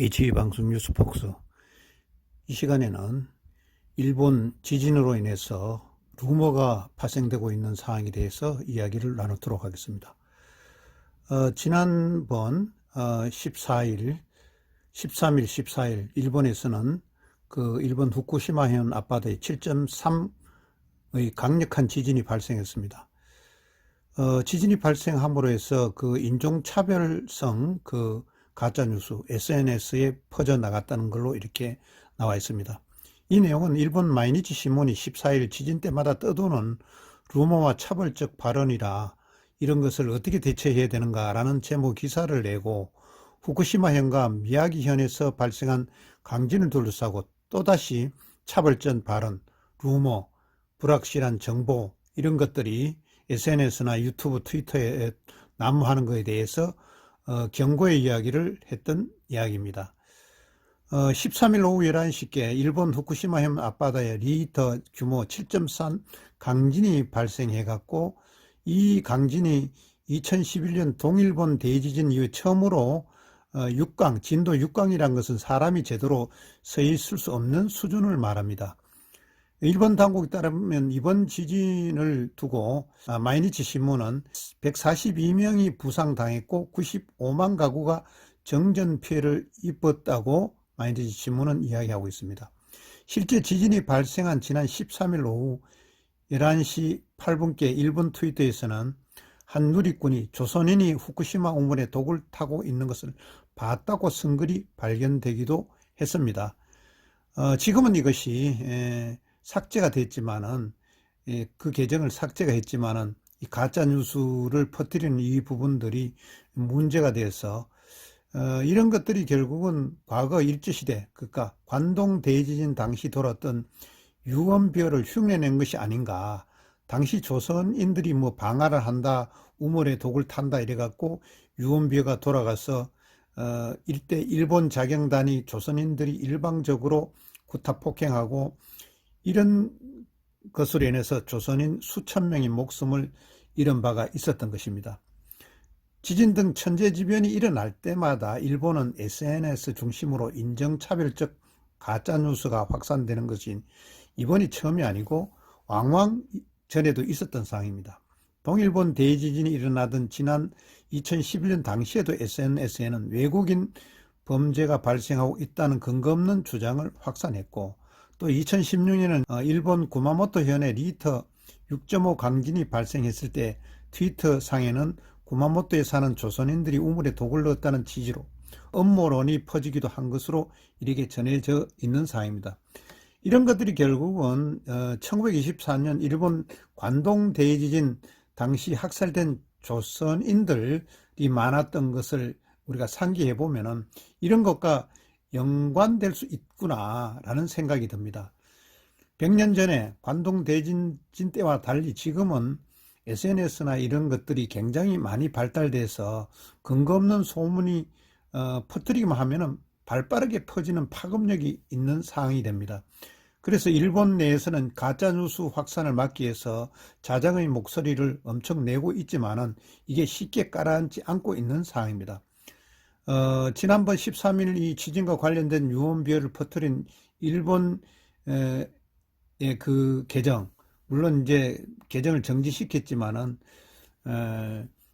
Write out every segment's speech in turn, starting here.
H방송 뉴스폭스. 이 시간에는 일본 지진으로 인해서 루머가 발생되고 있는 상황에 대해서 이야기를 나누도록 하겠습니다. 지난번 13일, 14일 일본에서는 일본 후쿠시마현 앞바다에 7.3의 강력한 지진이 발생했습니다. 지진이 발생함으로 해서 인종차별성 가짜뉴스 SNS에 퍼져나갔다는 걸로 이렇게 나와 있습니다. 이 내용은 일본 마이니치 신문이 14일 지진 때마다 떠도는 루머와 차별적 발언이라 이런 것을 어떻게 대처해야 되는가라는 제목 기사를 내고 후쿠시마현과 미야기현에서 발생한 강진을 둘러싸고 또다시 차별적 발언, 루머, 불확실한 정보 이런 것들이 SNS나 유튜브, 트위터에 난무하는 것에 대해서 경고의 이야기를 했던 이야기입니다. 13일 오후 11시께 일본 후쿠시마현 앞바다에 리히터 규모 7.3 강진이 발생해갖고 이 강진이 2011년 동일본 대지진 이후 처음으로 6강, 진도 6강이란 것은 사람이 제대로 서 있을 수 없는 수준을 말합니다. 일본 당국에 따르면 이번 지진을 두고 마이니치 신문은 142명이 부상당했고 95만 가구가 정전 피해를 입었다고 마이니치 신문은 이야기하고 있습니다. 실제 지진이 발생한 지난 13일 오후 11시 8분께 일본 트위터에서는 한 누리꾼이 조선인이 후쿠시마 우물에 독을 타고 있는 것을 봤다고 쓴 글이 발견되기도 했습니다. 지금은 이것이 삭제가 됐지만은 그 계정을 삭제가 했지만은 이 가짜 뉴스를 퍼뜨리는 이 부분들이 문제가 돼서 이런 것들이 결국은 과거 일제시대 그러니까 관동 대지진 당시 돌았던 유언비어를 흉내낸 것이 아닌가. 당시 조선인들이 방화를 한다, 우물에 독을 탄다 이래갖고 유언비어가 돌아가서 일대 일본 자경단이 조선인들이 일방적으로 구타 폭행하고 이런 것으로 인해서 조선인 수천 명의 목숨을 잃은 바가 있었던 것입니다. 지진 등 천재지변이 일어날 때마다 일본은 SNS 중심으로 인종차별적 가짜뉴스가 확산되는 것이 이번이 처음이 아니고 왕왕 전에도 있었던 상황입니다. 동일본 대지진이 일어나던 지난 2011년 당시에도 SNS에는 외국인 범죄가 발생하고 있다는 근거 없는 주장을 확산했고 또 2016년에는 일본 구마모토 현의 리히터 6.5 강진이 발생했을 때 트위터 상에는 구마모토에 사는 조선인들이 우물에 독을 넣었다는 취지로 음모론이 퍼지기도 한 것으로 이렇게 전해져 있는 사항입니다. 이런 것들이 결국은 1924년 일본 관동 대지진 당시 학살된 조선인들이 많았던 것을 우리가 상기해 보면은 이런 것과 연관될 수 있구나라는 생각이 듭니다. 100년 전에 관동 대지진 때와 달리 지금은 SNS나 이런 것들이 굉장히 많이 발달돼서 근거 없는 소문이 퍼뜨리기만 하면은 발빠르게 퍼지는 파급력이 있는 상황이 됩니다. 그래서 일본 내에서는 가짜뉴스 확산을 막기 위해서 자장의 목소리를 엄청 내고 있지만은 이게 쉽게 가라앉지 않고 있는 상황입니다. 지난번 13일 이 지진과 관련된 유언비어를 퍼뜨린 일본의 계정, 물론 이제 계정을 정지시켰지만은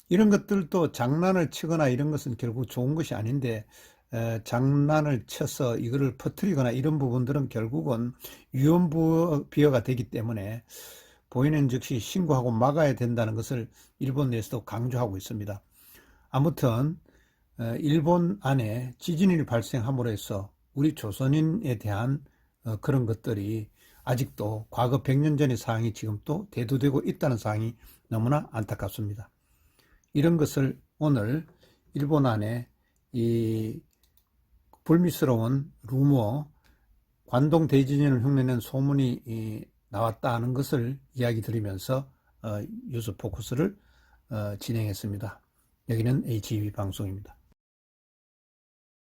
이런 것들도 장난을 치거나 이런 것은 결국 좋은 것이 아닌데 장난을 쳐서 이거를 퍼뜨리거나 이런 부분들은 결국은 유언비어가 되기 때문에 보이는 즉시 신고하고 막아야 된다는 것을 일본 내에서도 강조하고 있습니다. 아무튼 일본 안에 지진이 발생함으로 해서 우리 조선인에 대한 그런 것들이 아직도 과거 100년 전의 상황이 지금 또 대두되고 있다는 상황이 너무나 안타깝습니다. 이런 것을 오늘 일본 안에 이 불미스러운 루머, 관동 대지진을 흉내낸 소문이 나왔다는 것을 이야기 드리면서 뉴스 포커스를 진행했습니다. 여기는 HB방송입니다.